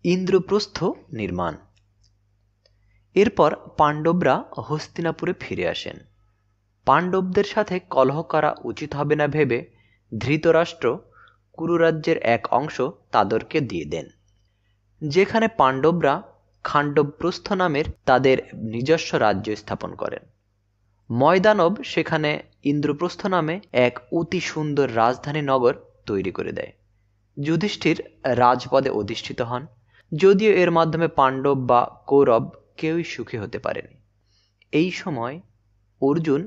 ইন্দ্রপ্রস্থ নির্মাণ। এরপর পাণ্ডবরা হস্তিনাপুরে ফিরে আসেন। পাণ্ডবদের সাথে কলহ করা উচিত হবে না ভেবে ধৃতরাষ্ট্র কুরুরাজ্যের এক অংশ তাদেরকে দিয়ে দেন, যেখানে পাণ্ডবরা খাণ্ডবপ্রস্থ নামের তাদের নিজস্ব রাজ্য স্থাপন করেন। ময়দানব সেখানে ইন্দ্রপ্রস্থ নামে এক অতি সুন্দর রাজধানী নগর তৈরি করে দেয়। যুধিষ্ঠির রাজপদে অধিষ্ঠিত হন, যদিও এর মাধ্যমে পাণ্ডব বা কৌরব কেউই সুখী হতে পারেনি। এই সময় অর্জুন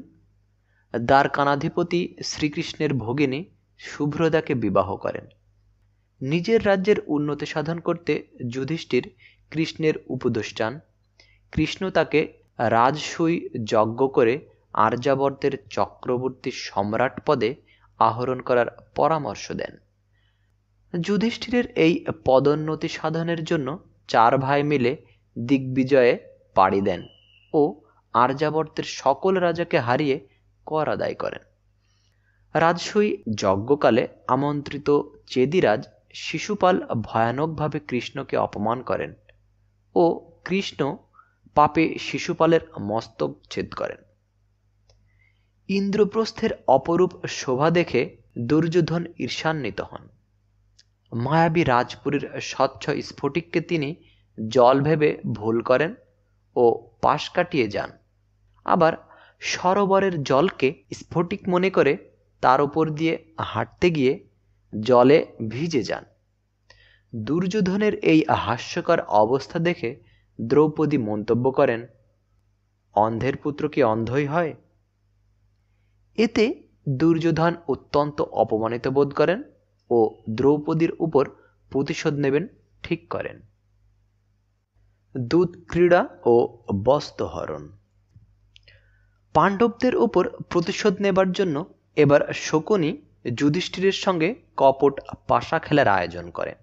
দ্বারকানাধিপতি শ্রীকৃষ্ণের ভগিনী শুভ্রদাকে বিবাহ করেন। নিজের রাজ্যের উন্নতি সাধন করতে যুধিষ্ঠির কৃষ্ণের উপদেশ চান। কৃষ্ণ তাকে রাজসূয় যজ্ঞ করে আর্যাবর্তের চক্রবর্তী সম্রাট পদে আহরণ করার পরামর্শ দেন। যুধিষ্ঠিরের এই পদোন্নতি সাধনের জন্য 4 ভাই মিলে দিগ্বিজয়ে পাড়ি দেন ও আর্যাবর্তের সকল রাজাকে হারিয়ে কর আদায় করেন। রাজসূয় যজ্ঞকালে আমন্ত্রিত চেদিরাজ শিশুপাল ভয়ানকভাবে কৃষ্ণকে অপমান করেন ও কৃষ্ণ পাপে শিশুপালের মস্তক ছেদ করেন। ইন্দ্রপ্রস্থের অপরূপ শোভা দেখে দুর্যোধন ঈর্ষান্বিত হন। মায়াবী রাজপুরীর স্বচ্ছ স্ফটিককে তিনি জল ভেবে ভুল করেন ও পাশ কাটিয়ে যান। আবার সরোবরের জলকে স্ফটিক মনে করে তার উপর দিয়ে হাঁটতে গিয়ে জলে ভিজে যান। দুর্যোধনের এই হাস্যকর অবস্থা দেখে দ্রৌপদী মন্তব্য করেন, অন্ধের পুত্র কি অন্ধই হয়? এতে দুর্যোধন অত্যন্ত অপমানিত বোধ করেন ও দ্রৌপদীর উপর প্রতিশোধ নেবেন ঠিক করেন। দুধ ক্রীড়া ও বস্ত্রহরণ। পাণ্ডবদের উপর প্রতিশোধ নেবার জন্য এবার শকুনি যুধিষ্ঠিরের সঙ্গে কপট পাশা খেলার আয়োজন করেন।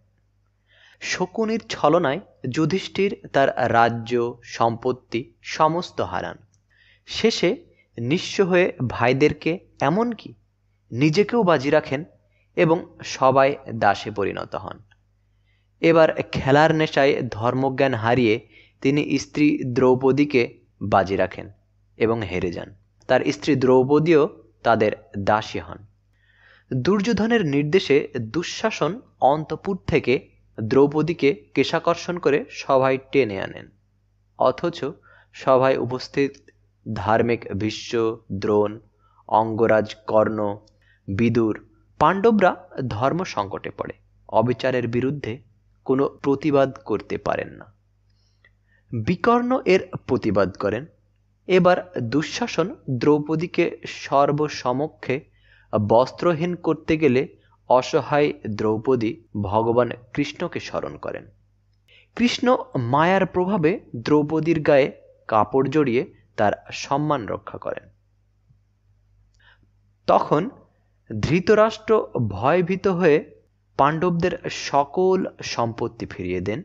শকুনির ছলনায় যুধিষ্ঠির তার রাজ্য সম্পত্তি সমস্ত হারান। শেষে নিঃস্ব হয়ে ভাইদেরকে এমনকি নিজেকেও বাজি রাখেন এবং সবাই দাসে পরিণত হন। এবার খেলার নেশায় ধর্মজ্ঞান হারিয়ে তিনি স্ত্রী দ্রৌপদীকে বাজি রাখেন এবং হেরে যান। তার স্ত্রী দ্রৌপদীও তাদের দাসী হন। দুর্যোধনের নির্দেশে দুঃশাসন অন্তঃপুর থেকে দ্রৌপদীকে কেশাকর্ষণ করে সভায় টেনে আনেন, অথচ সভায় উপস্থিত ধার্মিক ভীষ্ম, দ্রোণ, অঙ্গরাজ কর্ণ, বিদুর, পাণ্ডবরা ধর্ম সংকটে পড়ে অবিচারের বিরুদ্ধে কোনো প্রতিবাদ করতে পারেন না। বিকর্ণ এর প্রতিবাদ করেন। এবার দুঃশাসন দ্রৌপদীকে সর্বসমক্ষে বস্ত্রহীন করতে গেলে অসহায় দ্রৌপদী ভগবান কৃষ্ণকে স্মরণ করেন। কৃষ্ণ মায়ার প্রভাবে দ্রৌপদীর গায়ে কাপড় জড়িয়ে তার সম্মান রক্ষা করেন। তখন ধৃতরাষ্ট্র ভয়ভীত হয়ে পাণ্ডবদের সকল সম্পত্তি ফিরিয়ে দেন।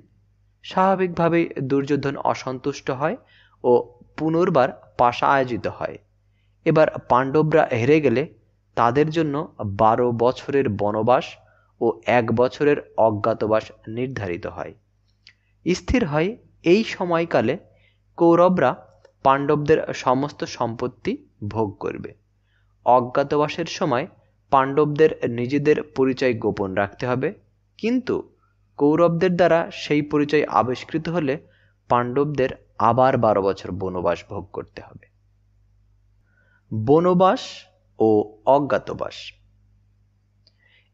স্বাভাবিকভাবেই দুর্যোধন অসন্তুষ্ট হয় ও পুনর্বার পাশা আয়োজিত হয়। এবার পাণ্ডবরা হেরে গেলে তাদের জন্য 12 বছরের বনবাস ও 1 বছরের অজ্ঞাতবাস নির্ধারিত হয়। স্থির হয় এই সময়কালে কৌরবরা পাণ্ডবদের সমস্ত সম্পত্তি ভোগ করবে। অজ্ঞাতবাসের সময় পাণ্ডবদের নিজেদের পরিচয় গোপন রাখতে হবে, কিন্তু কৌরবদের দ্বারা সেই পরিচয় আবিষ্কৃত হলে পাণ্ডবদের আবার 12 বছর বনবাস ভোগ করতে হবে। বনবাস ও অজ্ঞাতবাস।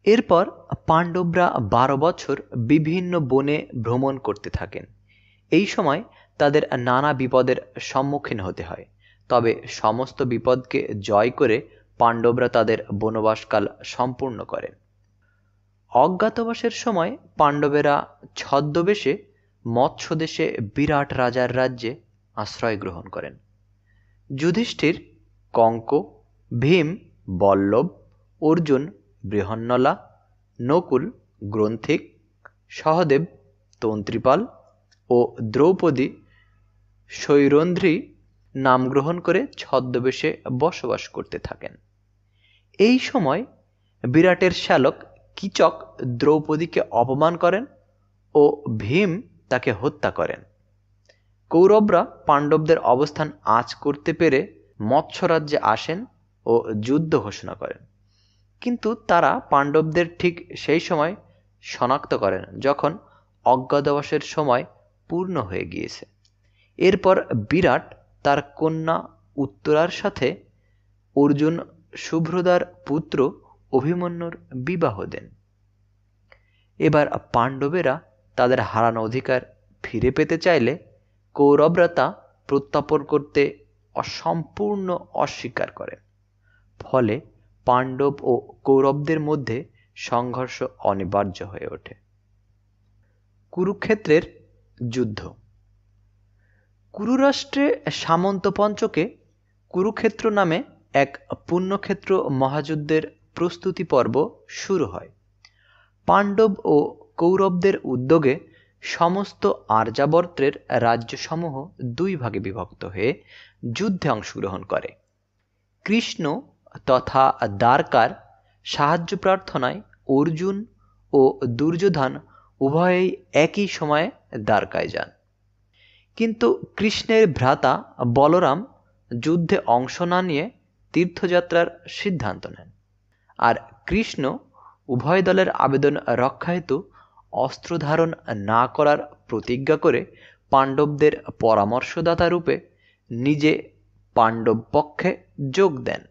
এরপর পাণ্ডবরা 12 বছর বিভিন্ন বনে ভ্রমণ করতে থাকেন। এই সময় তাদের নানা বিপদের সম্মুখীন হতে হয়, তবে সমস্ত বিপদকে জয় করে পাণ্ডবরা তাদের বনবাসকাল সম্পূর্ণ করেন। অজ্ঞাতবাসের সময় পাণ্ডবেরা ছদ্মবেশে মৎস্যদেশে বিরাট রাজার রাজ্যে আশ্রয় গ্রহণ করেন। যুধিষ্ঠির কঙ্ক, ভীম বল্লভ, অর্জুন বৃহন্নলা, নকুল গ্রন্থিক, সহদেব তন্ত্রীপাল ও দ্রৌপদী সৈরন্ধ্রী নাম গ্রহণ করে ছদ্মবেশে বসবাস করতে থাকেন। এই সময় বিরাটের শ্যালক কীচক দ্রৌপদীকে অপমান করেন ও ভীম তাকে হত্যা করেন। কৌরবরা পাণ্ডবদের অবস্থান আঁচ করতে পেরে মৎস্যরাজ্যে আসেন ও যুদ্ধ ঘোষণা করেন। কিন্তু তারা পাণ্ডবদের ঠিক সেই সময় শনাক্ত করেন যখন অজ্ঞাতবাসের সময় পূর্ণ হয়ে গিয়েছে। এরপর বিরাট তার কন্যা উত্তরার সাথে অর্জুন শুভ্রদার পুত্র অভিমন্যুর বিবাহ দেন। এবার পাণ্ডবেরা তাদের হারানো অধিকার ফিরে পেতে চাইলে কৌরবরা তা প্রত্যাপন করতে অসম্পূর্ণ অস্বীকার করেন। ফলে পাণ্ডব ও কৌরবদের মধ্যে সংঘর্ষ অনিবার্য হয়ে ওঠে। কুরুক্ষেত্রের যুদ্ধ। কুরুরাষ্ট্রে সামন্ত পঞ্চকে কুরুক্ষেত্র নামে এক পুণ্যক্ষেত্র মহাযুদ্ধের প্রস্তুতি পর্ব শুরু হয়। পাণ্ডব ও কৌরবদের উদ্যোগে সমস্ত আর্যাবর্তের রাজ্যসমূহ দুই ভাগে বিভক্ত হয়ে যুদ্ধে অংশগ্রহণ করে। কৃষ্ণ তথা দ্বারকার সাহায্য প্রার্থনায় অর্জুন ও দুর্যোধন উভয়েই একই সময়ে দ্বারকায় যান। কিন্তু কৃষ্ণের ভ্রাতা বলরাম যুদ্ধে অংশ না নিয়ে তীর্থযাত্রার সিদ্ধান্ত নেন, আর কৃষ্ণ উভয় দলের আবেদন রক্ষাহেতু অস্ত্র ধারণ না করার প্রতিজ্ঞা করে পাণ্ডবদের পরামর্শদাতা রূপে নিজে পাণ্ডব পক্ষে যোগ দেন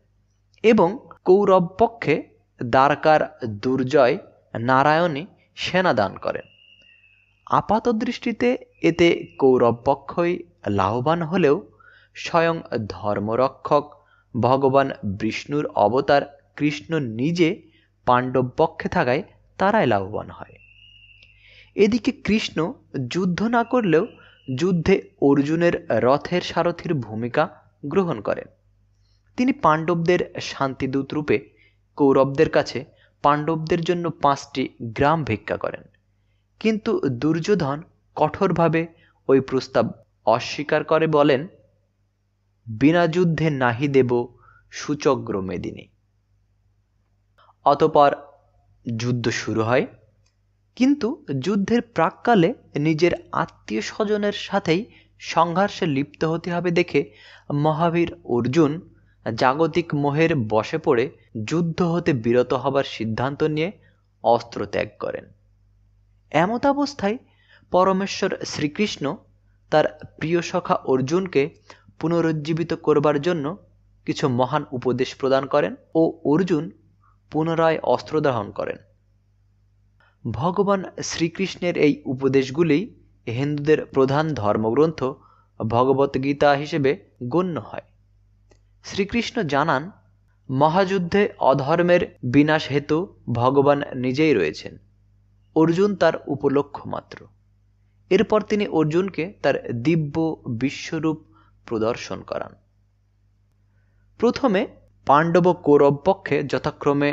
এবং কৌরব পক্ষে দ্বারকার দুর্জয় নারায়ণী সেনাদান করেন। আপাত দৃষ্টিতে এতে কৌরব পক্ষই লাভবান হলেও স্বয়ং ধর্মরক্ষক ভগবান বিষ্ণুর অবতার কৃষ্ণ নিজে পাণ্ডব পক্ষে থাকায় তারাই লাভবান হয়। এদিকে কৃষ্ণ যুদ্ধ না করলেও যুদ্ধে অর্জুনের রথের সারথির ভূমিকা গ্রহণ করেন। তিনি পাণ্ডবদের শান্তিদূত রূপে কৌরবদের কাছে পাণ্ডবদের জন্য 5টি গ্রাম ভিক্ষা করেন। কিন্তু দুর্যোধন কঠোরভাবে ওই প্রস্তাব অস্বীকার করে বলেন, বিনা যুদ্ধে নাহি দেব সুচগ্র মেদিনী। অতঃপর যুদ্ধ শুরু হয়। কিন্তু যুদ্ধের প্রাক্কালে নিজের আত্মীয় স্বজনের সাথেই সংঘর্ষে লিপ্ত হতে হবে দেখে মহাবীর অর্জুন জাগতিক মোহের বশে পড়ে যুদ্ধ হতে বিরত হবার সিদ্ধান্ত নিয়ে অস্ত্র ত্যাগ করেন। এমতাবস্থায় পরমেশ্বর শ্রীকৃষ্ণ তার প্রিয় সখা অর্জুনকে পুনরুজ্জীবিত করবার জন্য কিছু মহান উপদেশ প্রদান করেন ও অর্জুন পুনরায় অস্ত্র ধারণ করেন। ভগবান শ্রীকৃষ্ণের এই উপদেশগুলি হিন্দুদের প্রধান ধর্মগ্রন্থ ভগবদ্গীতা হিসেবে গণ্য হয়। শ্রীকৃষ্ণ জানান, মহাযুদ্ধে অধর্মের বিনাশ হেতু ভগবান নিজেই রয়েছেন, অর্জুন তার উপলক্ষ মাত্র। এরপর তিনি অর্জুনকে তার দিব্য বিশ্বরূপ প্রদর্শন করান। প্রথমে পাণ্ডব ও কৌরব পক্ষে যথাক্রমে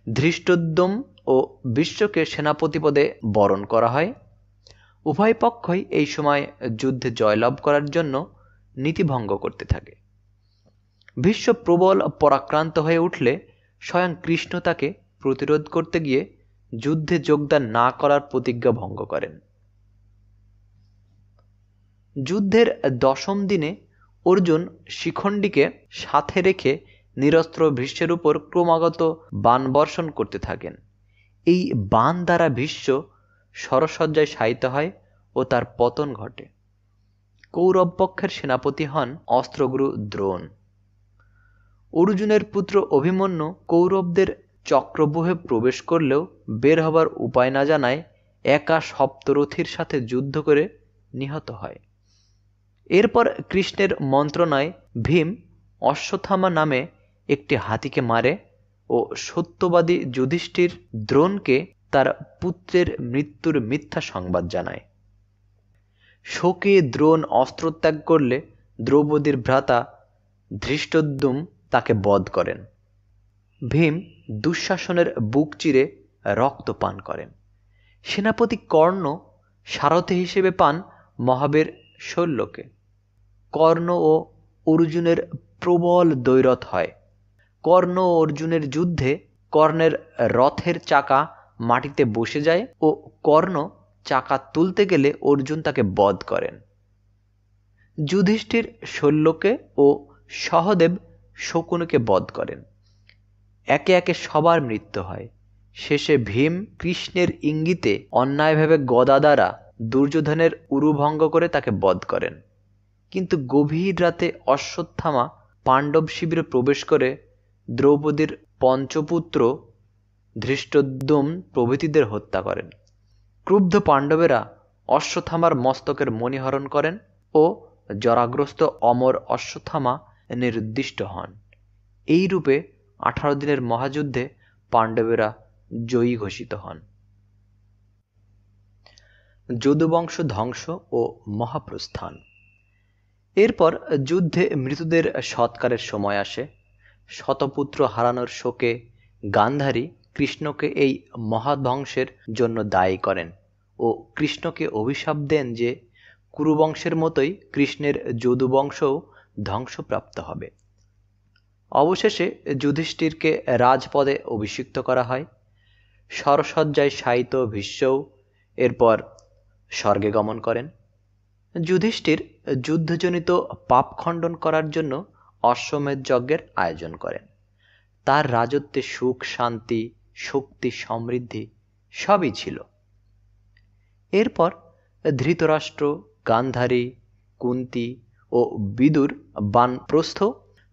ধৃষ্টদ্যুম্ন ও বিশ্বকে সেনাপতি পদে বরণ করা হয়। উভয় পক্ষই এই সময় যুদ্ধে জয়লাভ করার জন্য নীতিভঙ্গ করতে থাকে। ভীষ্ম প্রবল পরাক্রান্ত হয়ে উঠলে স্বয়ং কৃষ্ণ তাকে প্রতিরোধ করতে গিয়ে যুদ্ধে যোগদান না করার প্রতিজ্ঞা ভঙ্গ করেন। যুদ্ধের 10ম দিনে অর্জুন শিখণ্ডীকে সাথে রেখে নিরস্ত্র ভীষ্মের উপর ক্রমাগত বাণ বর্ষণ করতে থাকেন। এই বাণ দ্বারা ভীষ্ম শরশয্যায় শায়িত হয় ও তার পতন ঘটে। কৌরব পক্ষের সেনাপতি হন অস্ত্রগুরু দ্রোণ। অর্জুনের পুত্র অভিমন্যু কৌরবদের চক্রব্যূহে প্রবেশ করলেও বের হবার উপায় না জানায় একা সপ্তরথীর সাথে যুদ্ধ করে নিহত হয়। এরপর কৃষ্ণের মন্ত্রণায় ভীম অশ্বত্থামা নামে একটি হাতিকে মারে ও সত্যবাদী যুধিষ্ঠির দ্রোণকে তার পুত্রের মৃত্যুর মিথ্যা সংবাদ জানায়। শোকে দ্রোণ অস্ত্রত্যাগ করলে দ্রৌপদীর ভ্রাতা ধৃষ্টদ্যুম্ন তাকে বধ করেন। ভীম দুঃশাসনের বুক চিরে রক্ত পান করেন। সেনাপতি কর্ণ সারথি হিসেবে পান মহাবীর শল্যকে। কর্ণ ও অর্জুনের প্রবল দ্বৈরথ হয়। কর্ণ ও অর্জুনের যুদ্ধে কর্ণের রথের চাকা মাটিতে বসে যায় ও কর্ণ চাকা তুলতে গেলে অর্জুন তাকে বধ করেন। যুধিষ্ঠির শল্যকে ও সহদেব শকুনিকে বধ করেন। একে একে সবার মৃত্যু হয়। শেষে ভীম কৃষ্ণের ইঙ্গিতে অন্যায়ভাবে গদা দ্বারা দুর্যোধনের উরুভঙ্গ করে তাকে বধ করেন। কিন্তু গভীর রাতে অশ্বত্থামা পাণ্ডব শিবিরে প্রবেশ করে দ্রৌপদীর পঞ্চপুত্র ধৃষ্টদ্যুম্ন প্রভৃতিদের হত্যা করেন। ক্রুব্ধ পাণ্ডবেরা অশ্বত্থামার মস্তকের মণিহরণ করেন ও জরাগ্রস্ত অমর অশ্বত্থামা নিরুদ্দিষ্ট হন। এই রূপে 18 দিনের মহাযুদ্ধে পাণ্ডবেরা জয়ী ঘোষিত হন। যদুবংশ ধ্বংস ও মহাপ্রস্থান। এরপর যুদ্ধে মৃতদের সৎকারের সময় আসে। শতপুত্র হারানোর শোকে গান্ধারী কৃষ্ণকে এই মহাধ্বংসের জন্য দায়ী করেন ও কৃষ্ণকে অভিশাপ দেন যে কুরুবংশের মতোই কৃষ্ণের যদুবংশও ধ্বংসপ্রাপ্ত হবে। অবশেষে যুধিষ্ঠিরকে রাজপদে অভিষিক্ত করা হয়। সরসজ্জায় শায়িত ভীষ্মও এরপর স্বর্গে গমন করেন। যুধিষ্ঠির যুদ্ধজনিত পাপ খণ্ডন করার জন্য অশ্বমেধ যজ্ঞের আয়োজন করেন। তার রাজত্বে সুখ, শান্তি, শক্তি, সমৃদ্ধি সবই ছিল। এরপর ধৃতরাষ্ট্র, গান্ধারী, কুন্তী ও বিদুর বানপ্রস্থ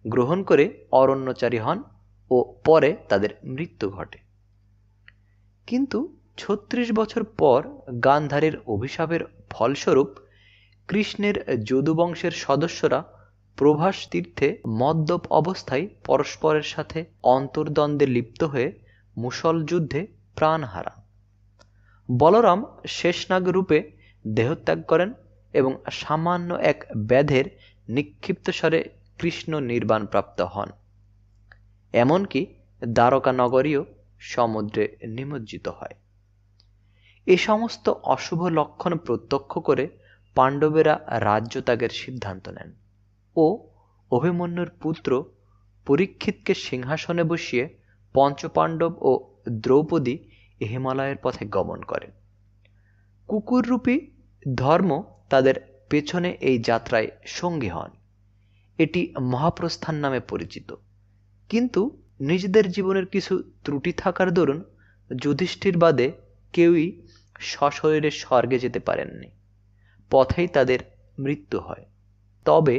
গ্রহণ করে অরণ্যচারী হন ও পরে তাদের মৃত্যু ঘটে। কিন্তু 36 বছর পর গান্ধারীর অভিশাপের ফলস্বরূপ কৃষ্ণের যদুবংশের সদস্যরা প্রভাস তীর্থে মদ্যপ অবস্থায় পরস্পরের সাথে অন্তর্দ্বন্দ্বে লিপ্ত হয়ে মুষল যুদ্ধে প্রাণ হারান। বলরাম শেষনাগ রূপে দেহত্যাগ করেন এবং সামান্য এক ব্যাধের নিক্ষিপ্ত স্বরে কৃষ্ণ নির্বাণ প্রাপ্ত হন। এমনকি দ্বারকা নগরীও সমুদ্রে নিমজ্জিত হয়। এ সমস্ত অশুভ লক্ষণ প্রত্যক্ষ করে পাণ্ডবেরা রাজ্যত্যাগের সিদ্ধান্ত নেন ও অভিমন্যুর পুত্র পরীক্ষিতকে সিংহাসনে বসিয়ে পঞ্চপাণ্ডব ও দ্রৌপদী হিমালয়ের পথে গমন করেন। কুকুররূপী ধর্ম তাদের পেছনে এই যাত্রায় সঙ্গী হন। এটি মহাপ্রস্থান নামে পরিচিত। কিন্তু নিজেদের জীবনের কিছু ত্রুটি থাকার দরুন যুধিষ্ঠির বাদে কেউই সশরীরে স্বর্গে যেতে পারেননি। পথেই তাদের মৃত্যু হয়। তবে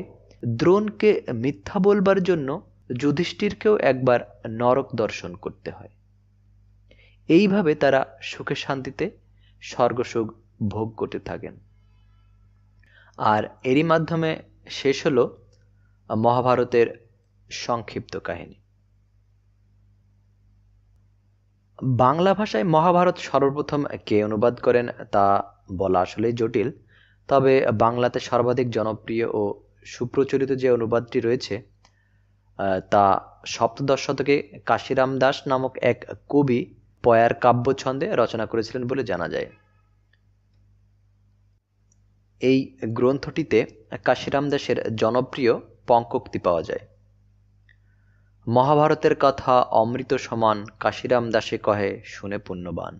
দ্রোণকে মিথ্যা বলবার জন্য যুধিষ্ঠিরকেও একবার নরক দর্শন করতে হয়। এইভাবে তারা সুখে শান্তিতে স্বর্গসুখ ভোগ করতে থাকেন। আর এরই মাধ্যমে শেষ হলো মহাভারতের সংক্ষিপ্ত কাহিনী। বাংলা ভাষায় মহাভারত সর্বপ্রথম কে অনুবাদ করেন তা বলা আসলেই জটিল। তবে বাংলাতে সর্বাধিক জনপ্রিয় ও সুপ্রচলিত যে অনুবাদটি রয়েছে তা সপ্তদশ শতকে কাশিরাম দাস নামক এক কবি পয়ার কাব্য ছন্দে রচনা করেছিলেন বলে জানা যায়। এই গ্রন্থটিতে কাশিরাম দাসের জনপ্রিয় পঙ্কোক্তি পাওয়া যায়। মহাভারতের কথা অমৃত সমান, কাশিরাম দাসে কহে শুনে পুণ্যবান।